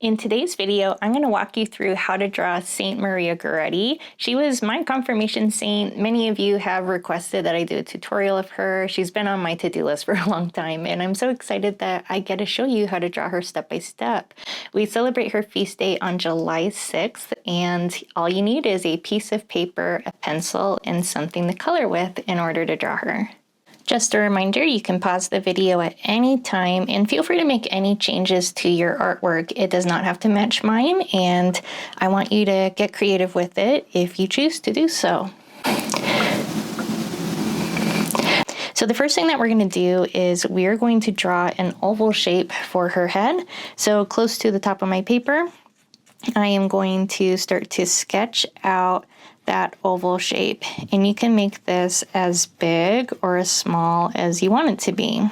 In today's video, I'm going to walk you through how to draw Saint Maria Goretti. She was my confirmation saint. Many of you have requested that I do a tutorial of her. She's been on my to-do list for a long time, and I'm so excited that I get to show you how to draw her step by step. We celebrate her feast day on July 6th, and all you need is a piece of paper, a pencil, and something to color with in order to draw her. Just a reminder, you can pause the video at any time and feel free to make any changes to your artwork. It does not have to match mine, and I want you to get creative with it if you choose to do so. So the first thing that we're going to do is we're going to draw an oval shape for her head. So close to the top of my paper, I am going to start to sketch out that oval shape, and you can make this as big or as small as you want it to be.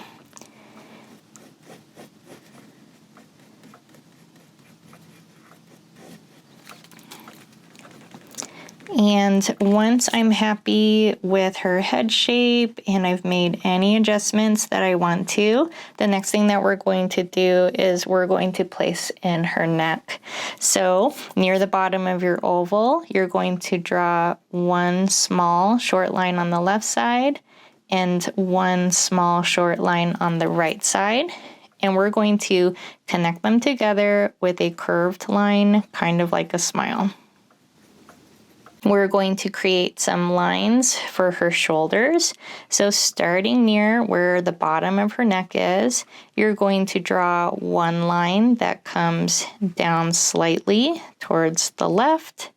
And once I'm happy with her head shape and I've made any adjustments that I want to, the next thing that we're going to do is we're going to place in her neck. So near the bottom of your oval, you're going to draw one small short line on the left side and one small short line on the right side. And we're going to connect them together with a curved line, kind of like a smile. We're going to create some lines for her shoulders. So starting near where the bottom of her neck is, you're going to draw one line that comes down slightly towards the left,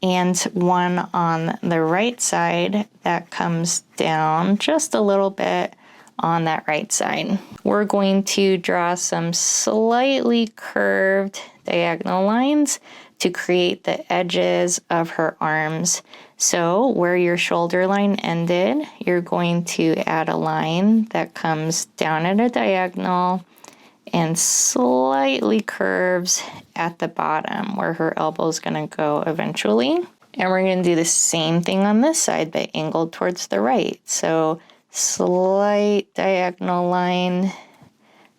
and one on the right side that comes down just a little bit on that right side. We're going to draw some slightly curved diagonal lines to create the edges of her arms. So where your shoulder line ended, you're going to add a line that comes down at a diagonal and slightly curves at the bottom where her elbow is going to go eventually. And we're going to do the same thing on this side, but angled towards the right. So slight diagonal line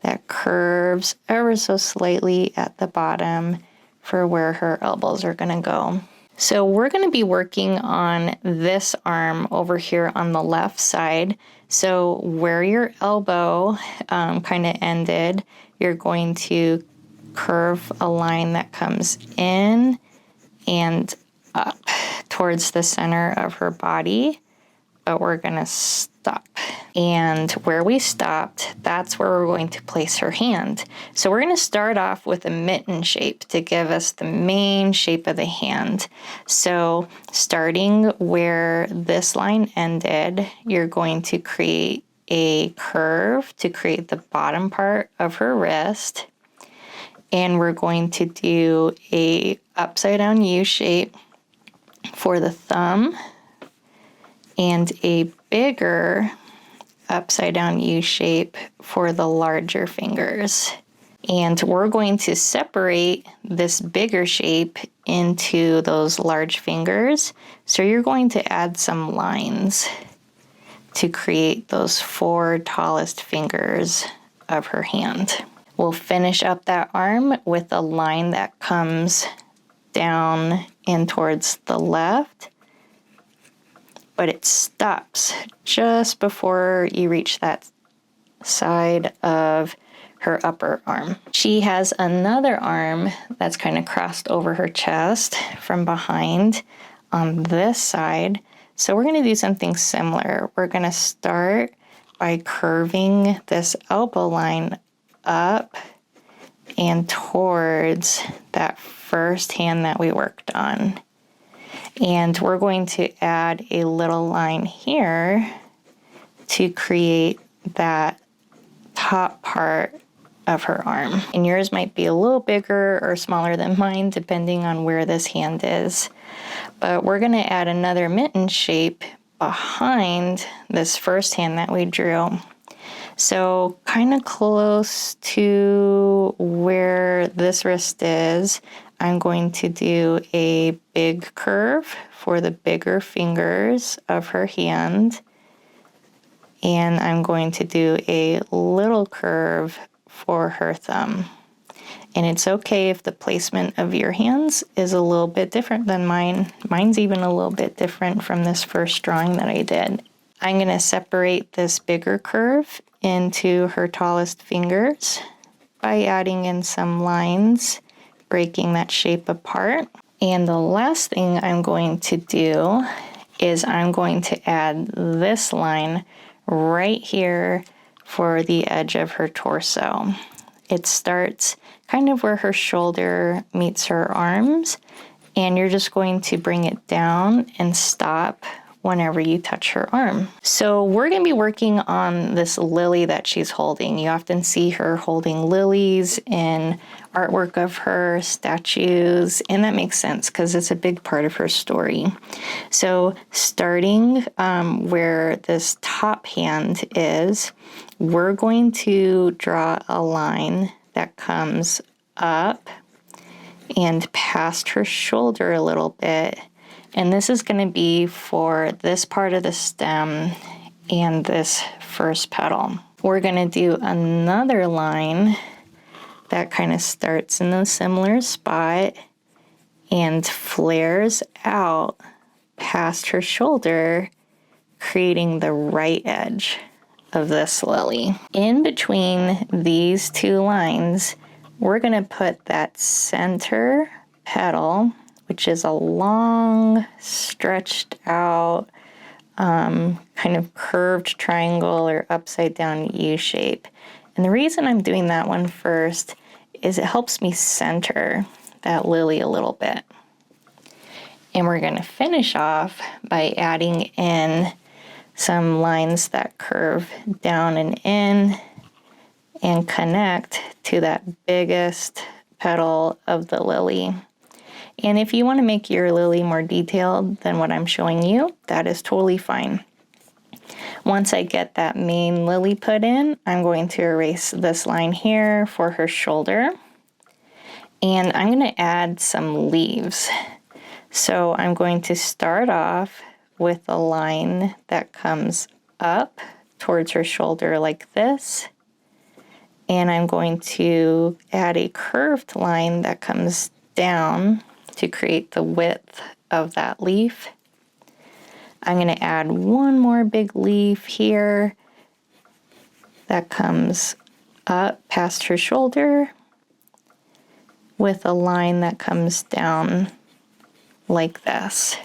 that curves ever so slightly at the bottom for where her elbows are going to go. So we're going to be working on this arm over here on the left side. So where your elbow kind of ended, you're going to curve a line that comes in and up towards the center of her body, but we're going to stop. And where we stopped, that's where we're going to place her hand. So we're going to start off with a mitten shape to give us the main shape of the hand. So starting where this line ended, you're going to create a curve to create the bottom part of her wrist. And we're going to do a upside down U shape for the thumb and a bigger upside down U shape for the larger fingers. And we're going to separate this bigger shape into those large fingers. So you're going to add some lines to create those 4 tallest fingers of her hand. We'll finish up that arm with a line that comes down and towards the left, but it stops just before you reach that side of her upper arm. She has another arm that's kind of crossed over her chest from behind on this side. So we're going to do something similar. We're going to start by curving this elbow line up and towards that first hand that we worked on. And we're going to add a little line here to create that top part of her arm. And yours might be a little bigger or smaller than mine, depending on where this hand is. But we're going to add another mitten shape behind this first hand that we drew. So kind of close to where this wrist is, I'm going to do a big curve for the bigger fingers of her hand. And I'm going to do a little curve for her thumb. And it's okay if the placement of your hands is a little bit different than mine. Mine's even a little bit different from this first drawing that I did. I'm going to separate this bigger curve into her tallest fingers by adding in some lines, breaking that shape apart. And the last thing I'm going to do is I'm going to add this line right here for the edge of her torso. It starts kind of where her shoulder meets her arms, and you're just going to bring it down and stop whenever you touch her arm. So we're going to be working on this lily that she's holding. You often see her holding lilies in artwork of her, statues, and that makes sense because it's a big part of her story. So starting where this top hand is, we're going to draw a line that comes up and past her shoulder a little bit. And this is going to be for this part of the stem and this first petal. We're going to do another line that kind of starts in a similar spot and flares out past her shoulder, creating the right edge of this lily. In between these two lines, we're going to put that center petal, which is a long, stretched out, kind of curved triangle or upside down U shape. And the reason I'm doing that one first is it helps me center that lily a little bit. And we're going to finish off by adding in some lines that curve down and in and connect to that biggest petal of the lily. And if you want to make your lily more detailed than what I'm showing you, that is totally fine. Once I get that main lily put in, I'm going to erase this line here for her shoulder. And I'm going to add some leaves. So I'm going to start off with a line that comes up towards her shoulder like this. And I'm going to add a curved line that comes down to create the width of that leaf. I'm going to add one more big leaf here that comes up past her shoulder with a line that comes down like this.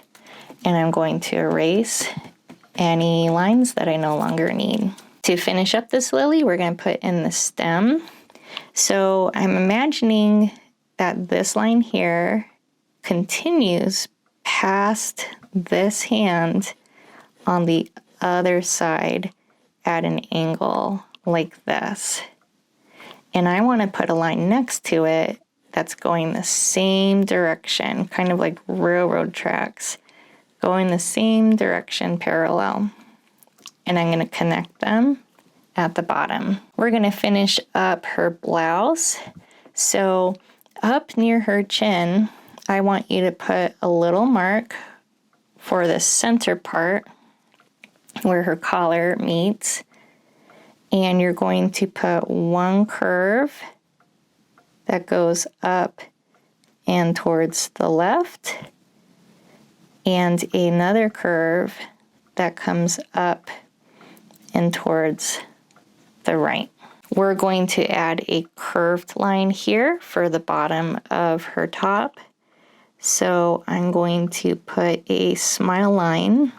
And I'm going to erase any lines that I no longer need. To finish up this lily, we're going to put in the stem. So I'm imagining that this line here continues past this hand on the other side at an angle like this. And I want to put a line next to it that's going the same direction, kind of like railroad tracks, going the same direction parallel. And I'm going to connect them at the bottom. We're going to finish up her blouse. So up near her chin, I want you to put a little mark for the center part where her collar meets. And you're going to put one curve that goes up and towards the left, and another curve that comes up and towards the right. We're going to add a curved line here for the bottom of her top. So I'm going to put a smile line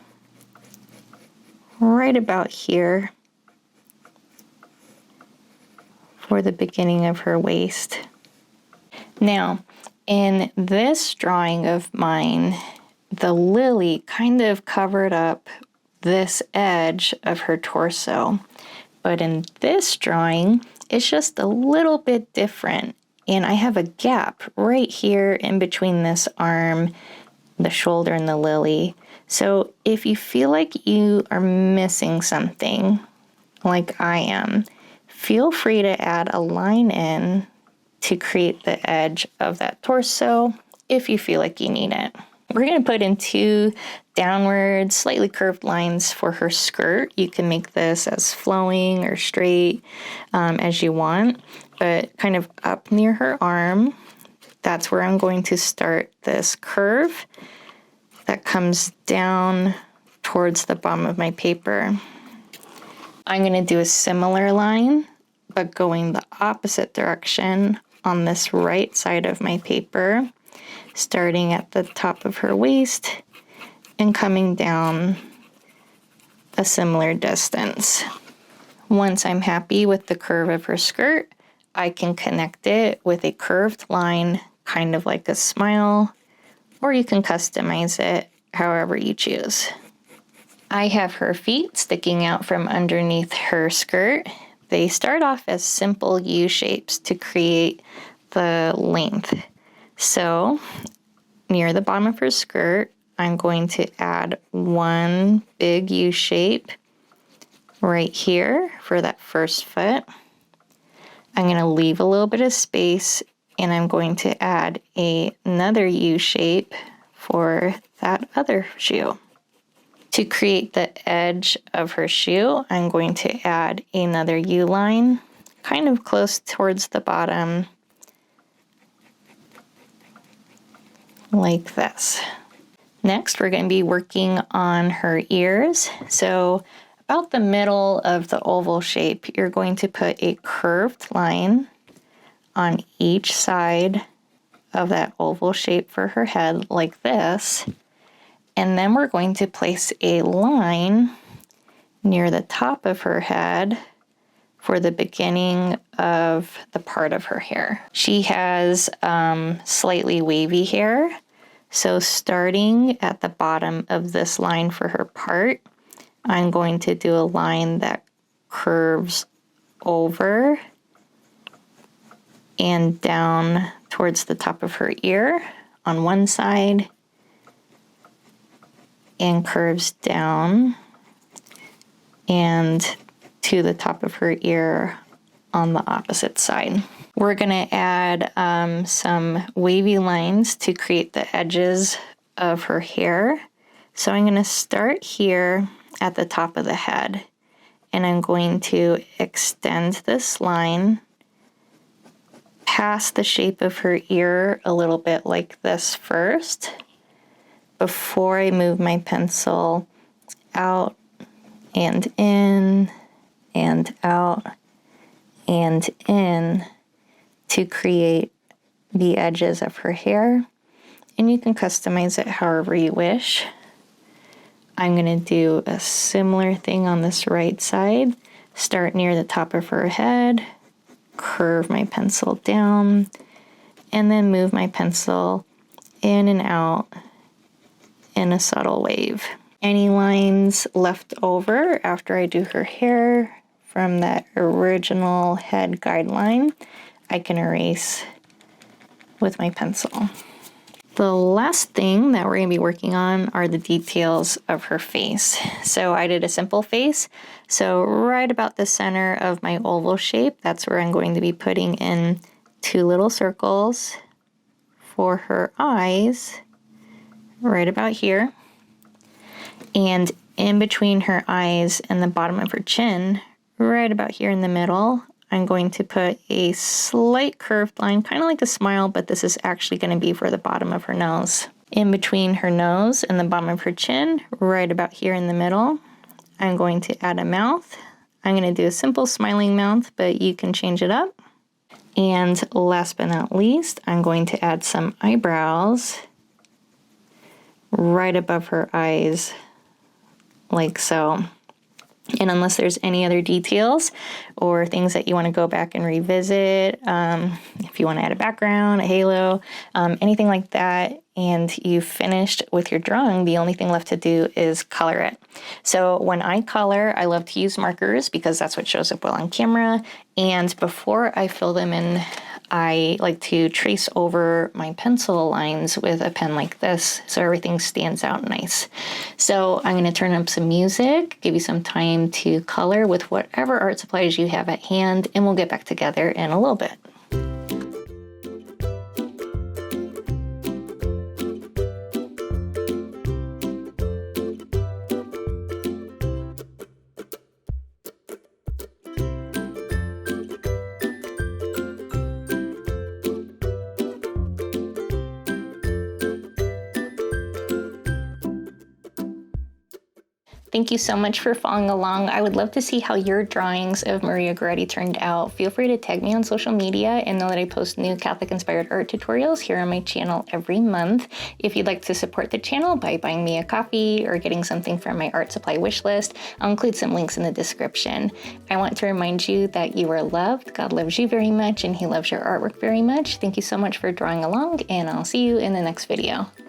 right about here for the beginning of her waist. Now, in this drawing of mine, the lily kind of covered up this edge of her torso. But in this drawing, it's just a little bit different. And I have a gap right here in between this arm, the shoulder, and the lily. So if you feel like you are missing something, like I am, feel free to add a line in to create the edge of that torso if you feel like you need it. We're going to put in two downward, slightly curved lines for her skirt. You can make this as flowing or straight as you want. but kind of up near her arm. That's where I'm going to start this curve that comes down towards the bottom of my paper. I'm going to do a similar line, but going the opposite direction on this right side of my paper, starting at the top of her waist and coming down a similar distance. Once I'm happy with the curve of her skirt, I can connect it with a curved line, kind of like a smile, or you can customize it however you choose. I have her feet sticking out from underneath her skirt. They start off as simple U shapes to create the length. So near the bottom of her skirt, I'm going to add one big U shape right here for that first foot. I'm going to leave a little bit of space, and I'm going to add another U shape for that other shoe. To create the edge of her shoe, I'm going to add another U line, kind of close towards the bottom, like this. Next, we're going to be working on her ears. So about the middle of the oval shape, you're going to put a curved line on each side of that oval shape for her head, like this. And then we're going to place a line near the top of her head for the beginning of the part of her hair. She has slightly wavy hair. So starting at the bottom of this line for her part, I'm going to do a line that curves over and down towards the top of her ear on one side, and curves down and to the top of her ear on the opposite side. We're going to add some wavy lines to create the edges of her hair. So I'm going to start here at the top of the head, and I'm going to extend this line past the shape of her ear a little bit like this first, before I move my pencil out and in and out and in to create the edges of her hair. And you can customize it however you wish. I'm going to do a similar thing on this right side. Start near the top of her head, curve my pencil down, and then move my pencil in and out in a subtle wave. Any lines left over after I do her hair from that original head guideline, I can erase with my pencil. The last thing that we're going to be working on are the details of her face. So I did a simple face. So right about the center of my oval shape, that's where I'm going to be putting in 2 little circles for her eyes, right about here. And in between her eyes and the bottom of her chin, right about here in the middle, I'm going to put a slight curved line, kind of like a smile, but this is actually going to be for the bottom of her nose. In between her nose and the bottom of her chin, right about here in the middle, I'm going to add a mouth. I'm going to do a simple smiling mouth, but you can change it up. And last but not least, I'm going to add some eyebrows right above her eyes, like so. And unless there's any other details or things that you want to go back and revisit, if you want to add a background, a halo, anything like that, and you've finished with your drawing, the only thing left to do is color it. So when I color, I love to use markers because that's what shows up well on camera. And before I fill them in, I like to trace over my pencil lines with a pen like this so everything stands out nice. So I'm going to turn up some music, give you some time to color with whatever art supplies you have at hand, and we'll get back together in a little bit. Thank you so much for following along. I would love to see how your drawings of Maria Goretti turned out. Feel free to tag me on social media and know that I post new Catholic-inspired art tutorials here on my channel every month. If you'd like to support the channel by buying me a coffee or getting something from my art supply wish list, I'll include some links in the description. I want to remind you that you are loved. God loves you very much and he loves your artwork very much. Thank you so much for drawing along, and I'll see you in the next video.